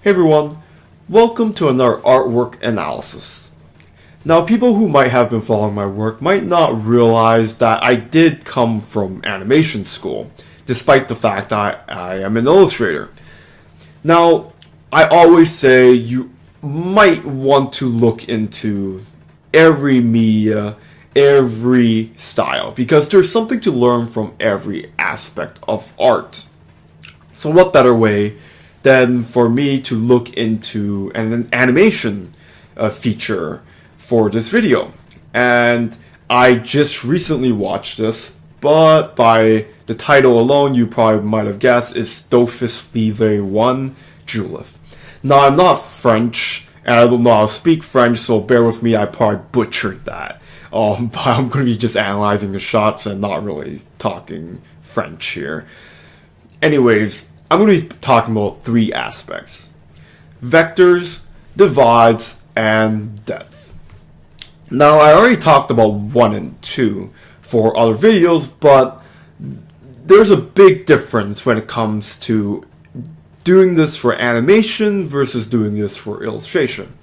Hey everyone, welcome to another artwork analysis. Now, people who might have been following my work might not realize that I did come from animation school, despite the fact that I am an illustrator. Now, I always say you might want to look into every media, every style, because there's something to learn from every aspect of art. So what better way than for me to look into an animation feature for this video. And I just recently watched this, but by the title alone you probably might have guessed it's Dofus Livre 1 Julith. Now, I'm not French and I don't know how to speak French, so bear with me, I probably butchered that. But I'm going to be just analyzing the shots and not really talking French here. Anyways, I'm going to be talking about three aspects: vectors, divides, and depth. Now, I already talked about 1 and 2 for other videos, but there's a big difference when it comes to doing this for animation versus doing this for illustration.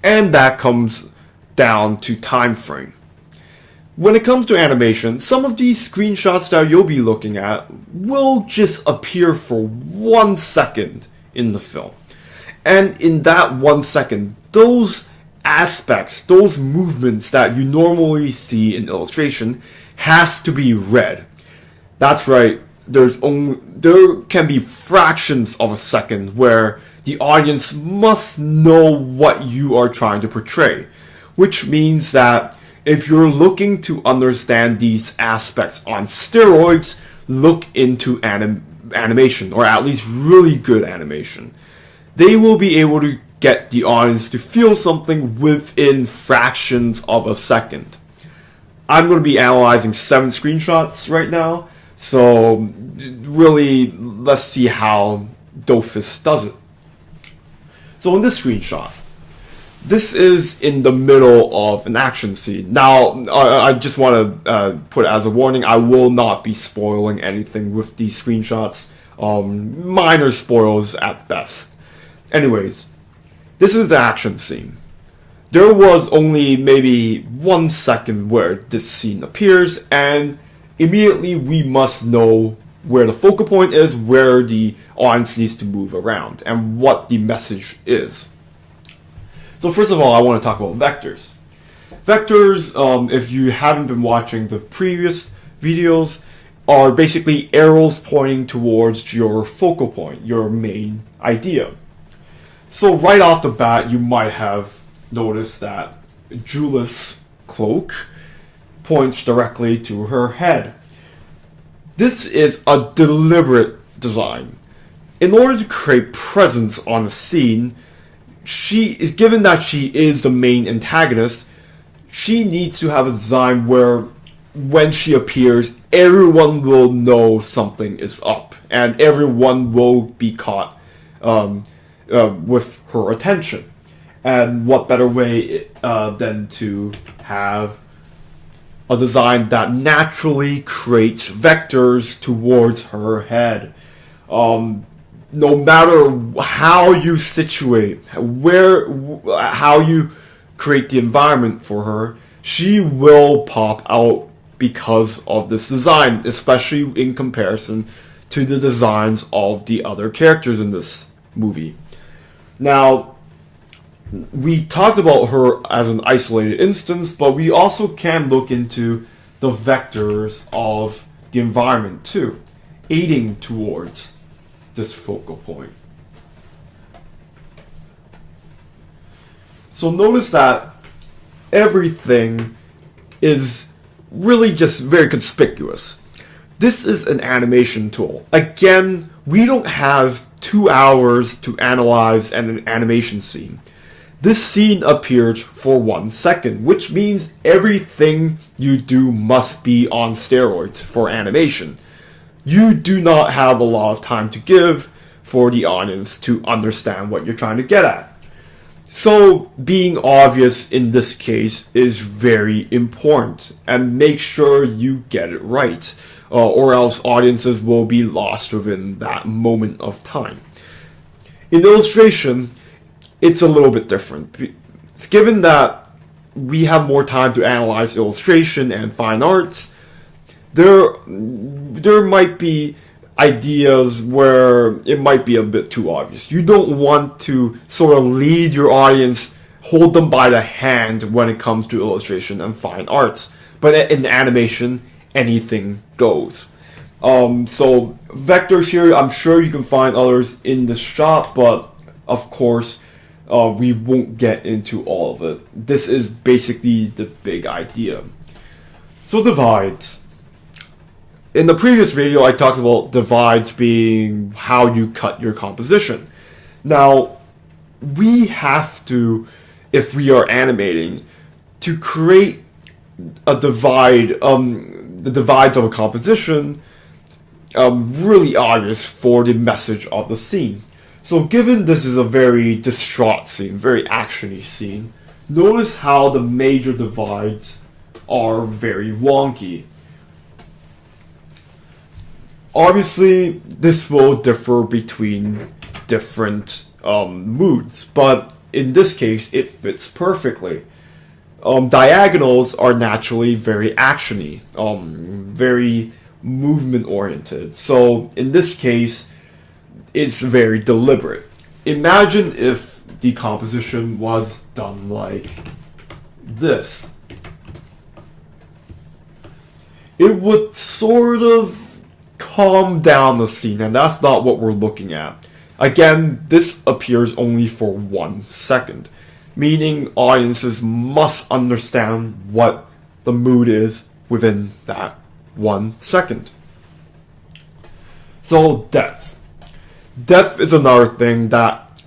And that comes down to time frame. When it comes to animation, some of these screenshots that you'll be looking at will just appear for 1 second in the film. And in that 1 second, those aspects, those movements that you normally see in illustration has to be read. That's right, there can be fractions of a second where the audience must know what you are trying to portray, which means that if you're looking to understand these aspects on steroids, look into animation, or at least really good animation. They will be able to get the audience to feel something within fractions of a second. I'm going to be analyzing 7 screenshots right now, so really, let's see how Dofus does it. So in this screenshot, this is in the middle of an action scene. Now, I just want to put as a warning, I will not be spoiling anything with these screenshots. Minor spoils at best. Anyways, this is the action scene. There was only maybe 1 second where this scene appears, and immediately we must know where the focal point is, where the audience needs to move around, and what the message is. So first of all, I want to talk about vectors. Vectors, if you haven't been watching the previous videos, are basically arrows pointing towards your focal point, your main idea. So right off the bat, you might have noticed that Julith's cloak points directly to her head. This is a deliberate design. In order to create presence on the scene, given that she is the main antagonist, she needs to have a design where when she appears, everyone will know something is up, and everyone will be caught with her attention. And what better way than to have a design that naturally creates vectors towards her head. No matter how you situate, how you create the environment for her, she will pop out because of this design, especially in comparison to the designs of the other characters in this movie. Now, we talked about her as an isolated instance, but we also can look into the vectors of the environment too, aiding towards this focal point. So notice that everything is really just very conspicuous. This is an animation tool. Again, we don't have 2 hours to analyze an animation scene. This scene appears for 1 second, which means everything you do must be on steroids for animation. You do not have a lot of time to give for the audience to understand what you're trying to get at. So being obvious in this case is very important, and make sure you get it right, or else audiences will be lost within that moment of time. In illustration, it's a little bit different. It's given that we have more time to analyze illustration and fine arts, there might be ideas where it might be a bit too obvious. You don't want to sort of lead your audience, hold them by the hand when it comes to illustration and fine arts. But in animation, anything goes. So vectors here, I'm sure you can find others in the shop, but of course, we won't get into all of it. This is basically the big idea. So divides. In the previous video, I talked about divides being how you cut your composition. Now, we have to, if we are animating, to create a divide, the divides of a composition, really obvious for the message of the scene. So given this is a very distraught scene, very actiony scene, notice how the major divides are very wonky. Obviously, this will differ between different moods, but in this case, it fits perfectly. Diagonals are naturally very actiony, very movement-oriented. So in this case, it's very deliberate. Imagine if the composition was done like this. It would sort of calm down the scene, and that's not what we're looking at. Again, this appears only for 1 second, meaning audiences must understand what the mood is within that 1 second. So depth. Depth is another thing that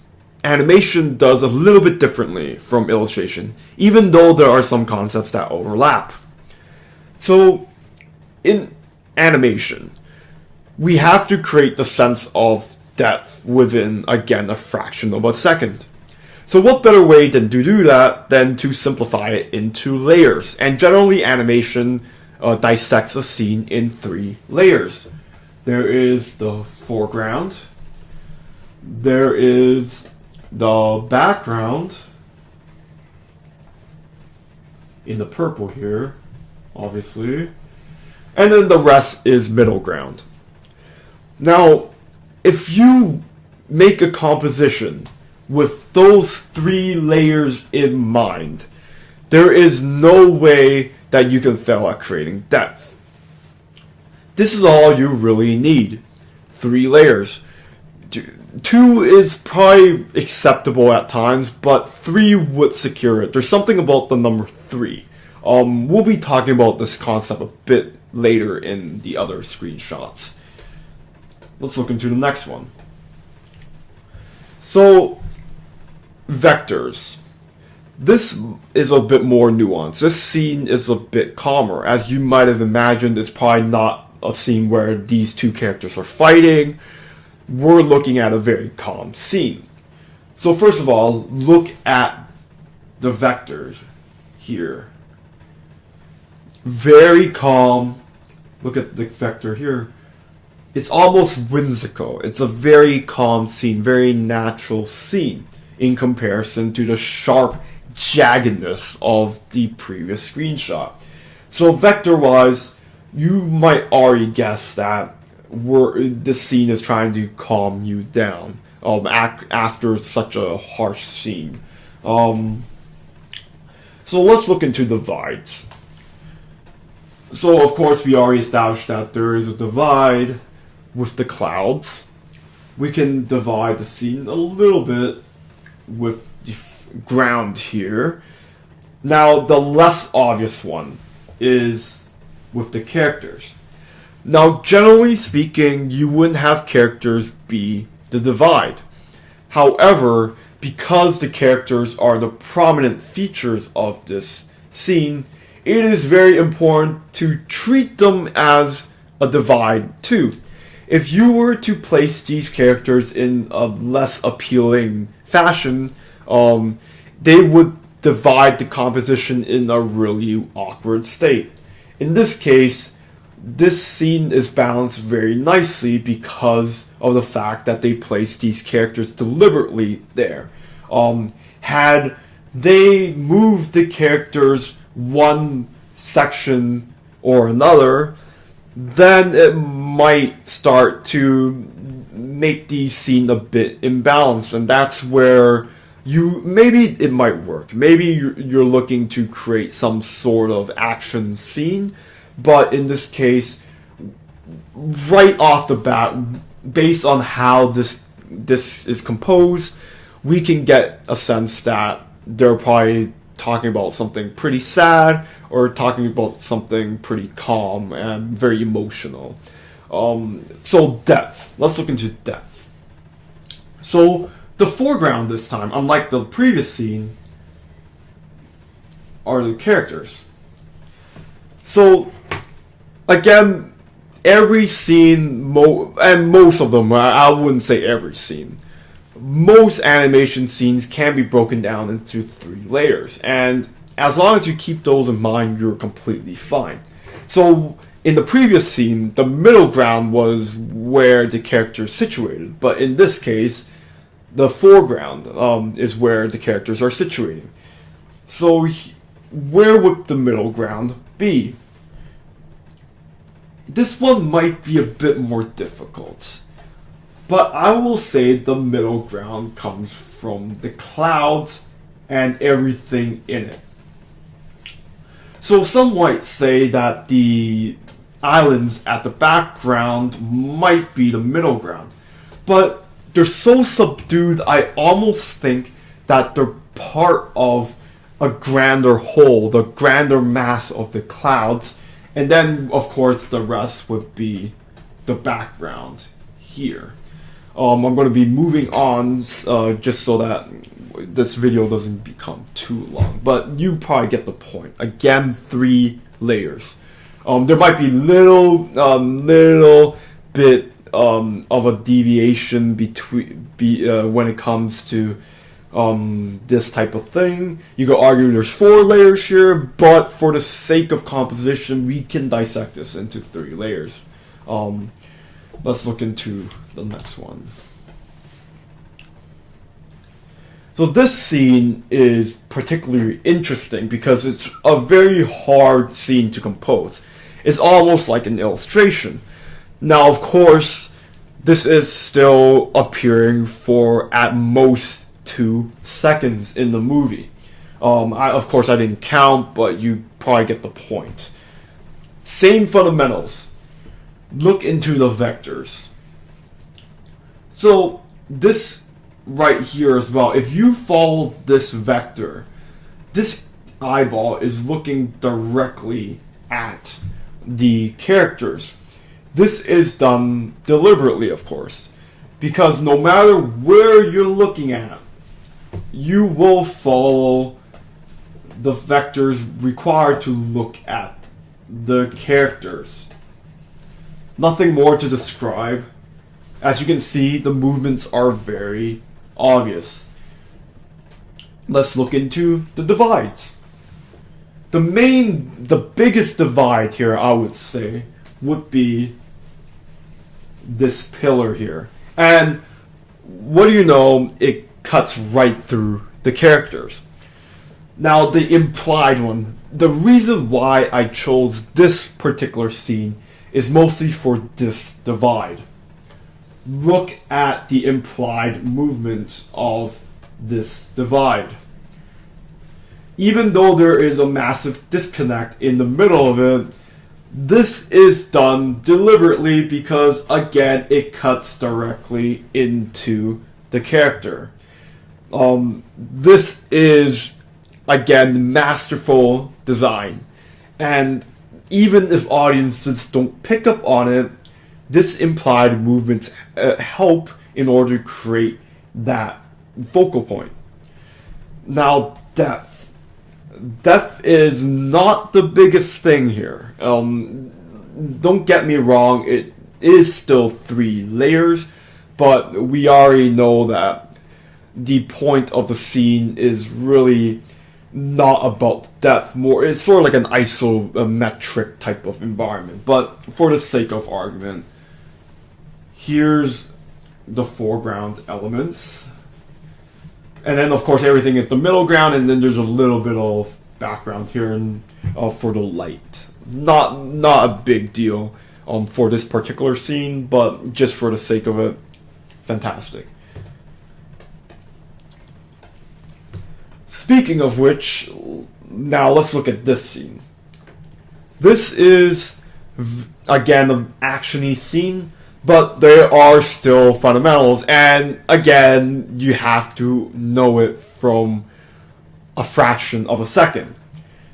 animation does a little bit differently from illustration, even though there are some concepts that overlap. So in animation, we have to create the sense of depth within, again, a fraction of a second. So what better way than to do that than to simplify it into layers? And generally animation dissects a scene in 3 layers. There is the foreground, there is the background, in the purple here, obviously, and then the rest is middle ground. Now, if you make a composition with those 3 layers in mind, there is no way that you can fail at creating depth. This is all you really need. 3 layers. 2 is probably acceptable at times, but 3 would secure it. There's something about the number 3. We'll be talking about this concept a bit later in the other screenshots. Let's look into the next one. So, vectors. This is a bit more nuanced. This scene is a bit calmer. As you might have imagined, it's probably not a scene where these 2 characters are fighting. We're looking at a very calm scene. So first of all, look at the vectors here. Very calm. Look at the vector here. It's almost whimsical. It's a very calm scene, very natural scene in comparison to the sharp jaggedness of the previous screenshot. So vector-wise, you might already guess that this scene is trying to calm you down after such a harsh scene. So let's look into divides. So of course we already established that there is a divide with the clouds. We can divide the scene a little bit with the ground here. Now the less obvious one is with the characters. Now generally speaking, you wouldn't have characters be the divide. However, because the characters are the prominent features of this scene, it is very important to treat them as a divide too. If you were to place these characters in a less appealing fashion, they would divide the composition in a really awkward state. In this case, this scene is balanced very nicely because of the fact that they placed these characters deliberately there. Had they moved the characters one section or another, then it might start to make the scene a bit imbalanced, and that's where maybe it might work. Maybe you're looking to create some sort of action scene, but in this case, right off the bat, based on how this is composed, we can get a sense that they're probably talking about something pretty sad or talking about something pretty calm and very emotional. So depth. Let's look into depth. So the foreground this time, unlike the previous scene, are the characters. So again, every scene, and most of them, I wouldn't say every scene, most animation scenes can be broken down into 3 layers, and as long as you keep those in mind, you're completely fine. So in the previous scene, the middle ground was where the character is situated, but in this case, the foreground is where the characters are situated. So where would the middle ground be? This one might be a bit more difficult, but I will say the middle ground comes from the clouds and everything in it. So some might say that the islands at the background might be the middle ground, but they're so subdued, I almost think that they're part of a grander whole, the grander mass of the clouds, and then of course the rest would be the background here. I'm going to be moving on just so that this video doesn't become too long, but you probably get the point. Again, 3 layers. There might be little bit of a deviation when it comes to this type of thing. You could argue there's 4 layers here, but for the sake of composition, we can dissect this into 3 layers. Let's look into the next one. So this scene is particularly interesting because it's a very hard scene to compose. It's almost like an illustration. Now, of course, this is still appearing for at most 2 seconds in the movie. Of course, I didn't count, but you probably get the point. Same fundamentals. Look into the vectors. So this right here as well, if you follow this vector, this eyeball is looking directly at the characters. This is done deliberately, of course, because no matter where you're looking at, you will follow the vectors required to look at the characters. Nothing more to describe. As you can see, the movements are very obvious. Let's look into the divides. The biggest divide here, I would say, would be this pillar here. And what do you know, it cuts right through the characters. Now, the implied one, the reason why I chose this particular scene is mostly for this divide. Look at the implied movements of this divide. Even though there is a massive disconnect in the middle of it, this is done deliberately because, again, it cuts directly into the character. This is, again, masterful design. And even if audiences don't pick up on it, this implied movements help in order to create that focal point. Now, depth. Depth is not the biggest thing here. Don't get me wrong, it is still 3 layers, but we already know that the point of the scene is really not about depth, more it's sort of like an isometric type of environment. But for the sake of argument, here's the foreground elements, and then of course everything is the middle ground, and then there's a little bit of background here and for the light. Not a big deal for this particular scene, but just for the sake of it, fantastic. Speaking of which, now let's look at this scene. This is, again, an action-y scene, but there are still fundamentals, and again, you have to know it from a fraction of a second.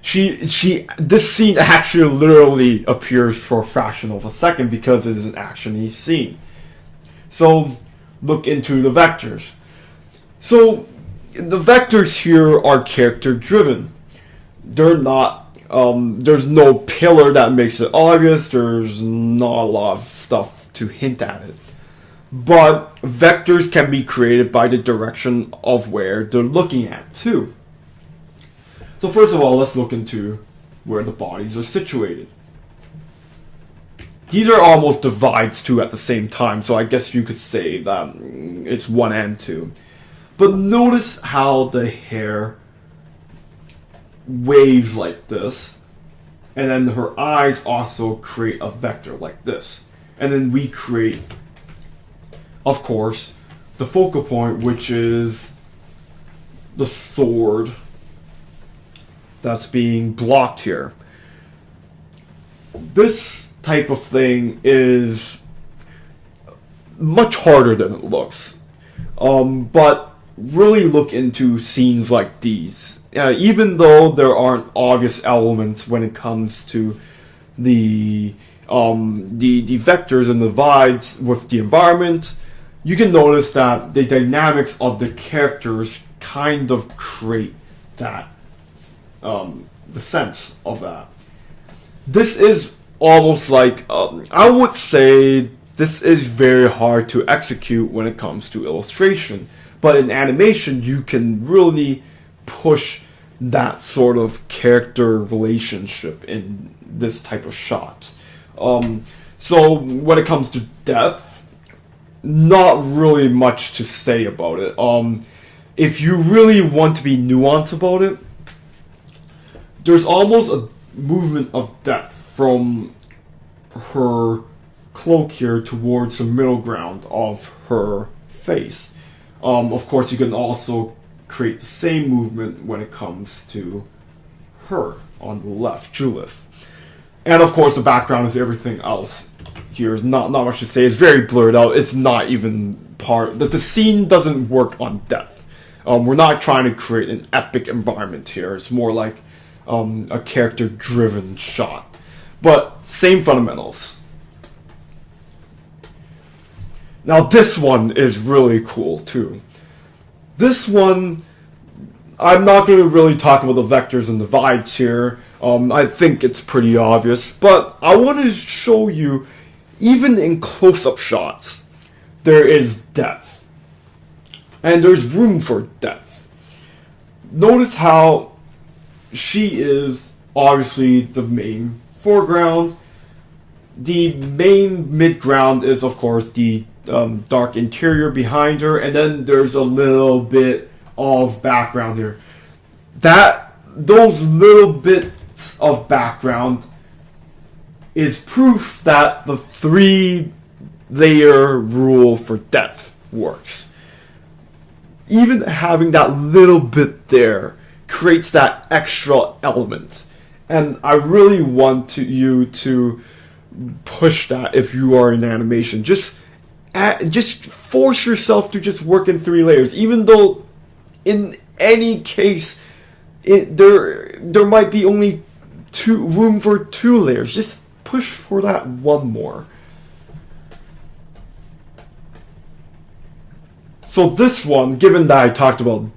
This scene actually literally appears for a fraction of a second because it is an action-y scene. So, look into the vectors. So, the vectors here are character driven. They're not, there's no pillar that makes it obvious, there's not a lot of stuff to hint at it. But vectors can be created by the direction of where they're looking at too. So first of all, let's look into where the bodies are situated. These are almost divides too at the same time, so I guess you could say that it's 1 and 2. But notice how the hair waves like this, and then her eyes also create a vector like this. And then we create, of course, the focal point, which is the sword that's being blocked here. This type of thing is much harder than it looks. But really look into scenes like these. Even though there aren't obvious elements when it comes to the vectors and the divides with the environment, you can notice that the dynamics of the characters kind of create that, the sense of that. This is almost like, I would say this is very hard to execute when it comes to illustration. But in animation, you can really push that sort of character relationship in this type of shot. So when it comes to depth, not really much to say about it. If you really want to be nuanced about it, there's almost a movement of depth from her cloak here towards the middle ground of her face. Of course, you can also create the same movement when it comes to her on the left, Julith. And of course, the background is everything else. Here's not much to say. It's very blurred out. It's not even part. The scene doesn't work on depth. We're not trying to create an epic environment here. It's more like a character-driven shot. But same fundamentals. Now this one is really cool too. This one, I'm not going to really talk about the vectors and divides here. I think it's pretty obvious, but I want to show you, even in close-up shots, there is depth. And there's room for depth. Notice how she is obviously the main foreground. The main mid-ground is, of course, the dark interior behind her, and then there's a little bit of background here. Those little bits of background is proof that the 3-layer rule for depth works. Even having that little bit there creates that extra element, and I really want you to push that if you are in animation. Just force yourself to just work in 3 layers, even though in any case there might be only room for 2 layers. Just push for that one more. So this one, given that I talked about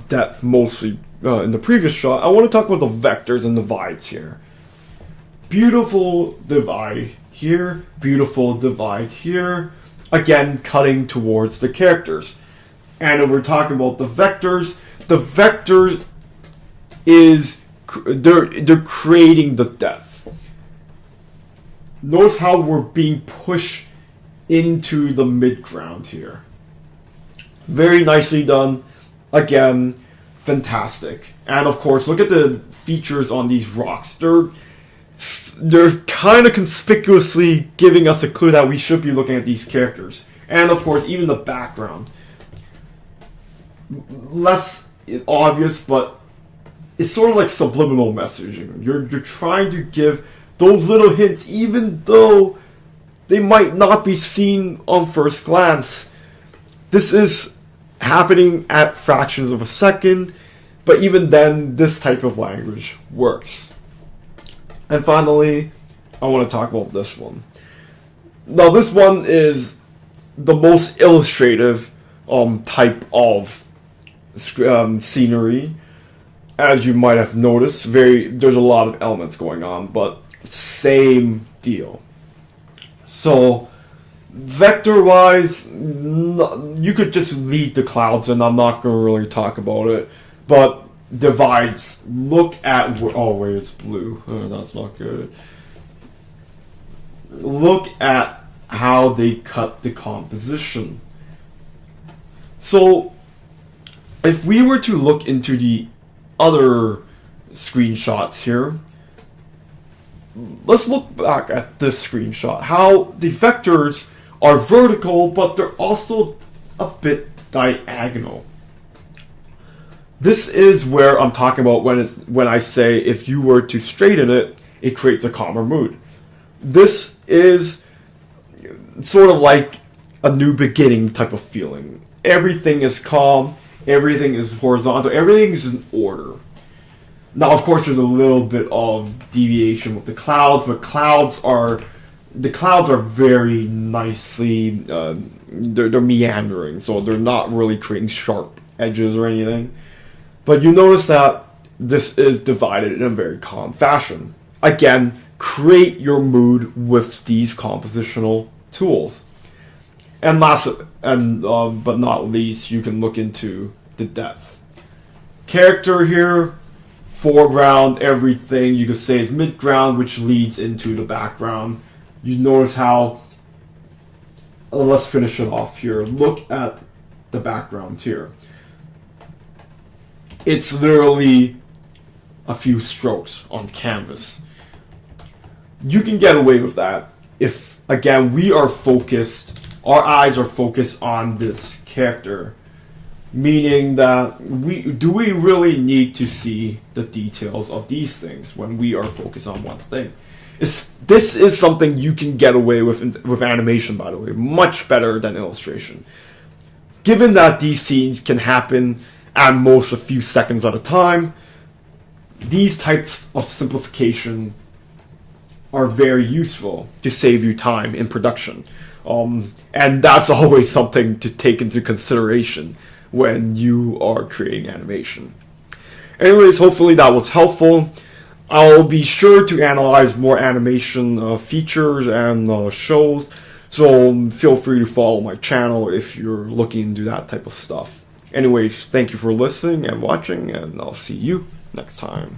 depth mostly in the previous shot, I want to talk about the vectors and divides here. Beautiful divide here, beautiful divide here. Again, cutting towards the characters. And when we're talking about the vectors is they're creating the depth. Notice how we're being pushed into the mid-ground here. Very nicely done. Again, fantastic. And of course, look at the features on these rocks. They're kind of conspicuously giving us a clue that we should be looking at these characters. And of course, even the background. Less obvious, but it's sort of like subliminal messaging. You're trying to give those little hints, even though they might not be seen on first glance. This is happening at fractions of a second, but even then, this type of language works. And finally, I want to talk about this one. Now, this one is the most illustrative type of scenery, as you might have noticed. There's a lot of elements going on, but same deal. So, vector-wise, you could just leave the clouds, and I'm not going to really talk about it. But divides, look at wait, it's blue. Oh, that's not good. Look at how they cut the composition. So, if we were to look into the other screenshots here, let's look back at this screenshot. How the vectors are vertical, but they're also a bit diagonal. This is where I'm talking about when I say if you were to straighten it, it creates a calmer mood. This is sort of like a new beginning type of feeling. Everything is calm, everything is horizontal, everything is in order. Now, of course, there's a little bit of deviation with the clouds, but the clouds are very nicely, they're meandering, so they're not really creating sharp edges or anything. But you notice that this is divided in a very calm fashion. Again, create your mood with these compositional tools. And last, but not least, you can look into the depth. Character here, foreground, everything you could say is midground, which leads into the background. You notice how, let's finish it off here. Look at the background here. It's literally a few strokes on canvas. You can get away with that if, again, we are focused, our eyes are focused on this character. Meaning that do we really need to see the details of these things when we are focused on one thing? This is something you can get away with animation, by the way, much better than illustration. Given that these scenes can happen at most a few seconds at a time, these types of simplification are very useful to save you time in production. And that's always something to take into consideration when you are creating animation. Anyways, hopefully that was helpful. I'll be sure to analyze more animation features and shows, so feel free to follow my channel if you're looking to do that type of stuff. Anyways, thank you for listening and watching, and I'll see you next time.